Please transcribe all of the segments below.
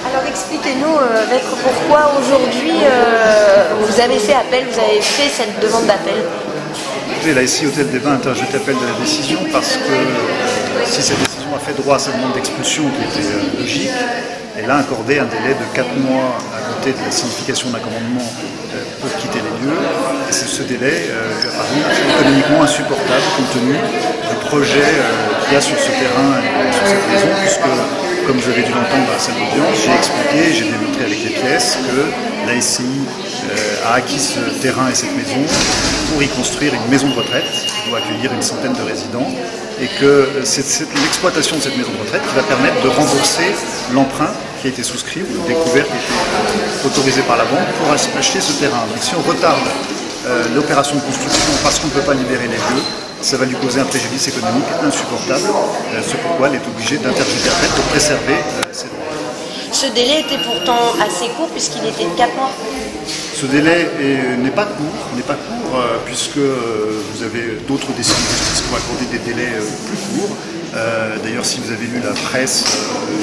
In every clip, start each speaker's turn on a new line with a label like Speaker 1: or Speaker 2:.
Speaker 1: Alors expliquez-nous, Maître, pourquoi aujourd'hui vous avez fait appel, vous avez fait cette demande d'appel?
Speaker 2: La SCI Hôtel des Bains interjette appel de la décision parce que si cette décision a fait droit à sa demande d'expulsion qui était logique, elle a accordé un délai de 4 mois à côté de la signification d'un commandement pour quitter les lieux. Et ce délai a paru économiquement insupportable compte tenu du projet qu'il y a sur ce terrain et sur cette maison, puisque, comme vous avez dû l'entendre dans la salle d'audience, j'ai expliqué, j'ai démontré avec les pièces que la SCI a acquis ce terrain et cette maison pour y construire une maison de retraite qui doit accueillir une centaine de résidents, et que c'est l'exploitation de cette maison de retraite qui va permettre de rembourser l'emprunt qui a été souscrit ou le découvert qui a été autorisé par la banque pour acheter ce terrain. Donc si on retarde l'opération de construction parce qu'on ne peut pas libérer les lieux, ça va lui causer un préjudice économique insupportable, ce pourquoi elle est obligée d'interjeter appel pour préserver ses droits.
Speaker 1: Ce délai était pourtant assez court puisqu'il était de 4 mois.
Speaker 2: Ce délai n'est pas court, puisque vous avez d'autres décisions de justice qui vont accorder des délais plus courts. D'ailleurs, si vous avez lu la presse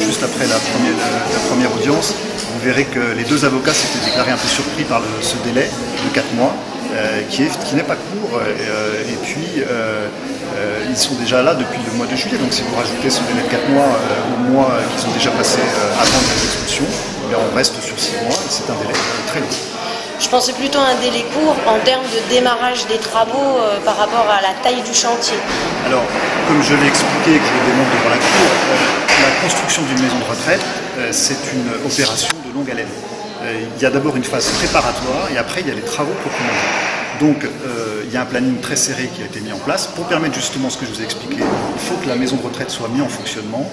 Speaker 2: juste après la première audience, vous verrez que les deux avocats s'étaient déclarés un peu surpris par ce délai de 4 mois, qui n'est pas court, et puis ils sont déjà là depuis le mois de juillet, donc si vous rajoutez ce délai de 4 mois aux mois qui sont déjà passés avant l'expulsion, on reste sur 6 mois, et c'est un délai très long.
Speaker 1: Je pensais plutôt à un délai court en termes de démarrage des travaux par rapport à la taille du chantier.
Speaker 2: Alors, comme je l'ai expliqué et que je le démontre devant la Cour, la construction d'une maison de retraite, c'est une opération de longue haleine. Il y a d'abord une phase préparatoire et après il y a les travaux proprement dits. Donc il y a un planning très serré qui a été mis en place pour permettre justement ce que je vous ai expliqué. Il faut que la maison de retraite soit mise en fonctionnement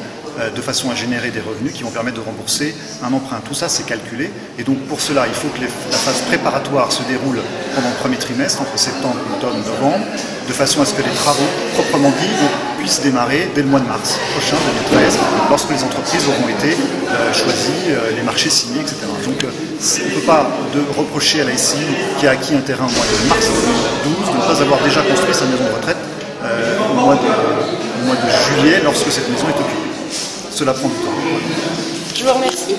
Speaker 2: de façon à générer des revenus qui vont permettre de rembourser un emprunt. Tout ça c'est calculé et donc pour cela il faut que la phase préparatoire se déroule pendant le premier trimestre, entre septembre, octobre, novembre, de façon à ce que les travaux proprement dits puissent démarrer dès le mois de mars prochain, 2013, lorsque les entreprises auront été choisies, les marchés signés, etc. Donc on ne peut pas reprocher à la SCI qui a acquis un terrain au mois de mars 2012 de ne pas avoir déjà construit sa maison de retraite au mois de juillet lorsque cette maison est occupée. Cela prend du temps.
Speaker 1: Je vous remercie.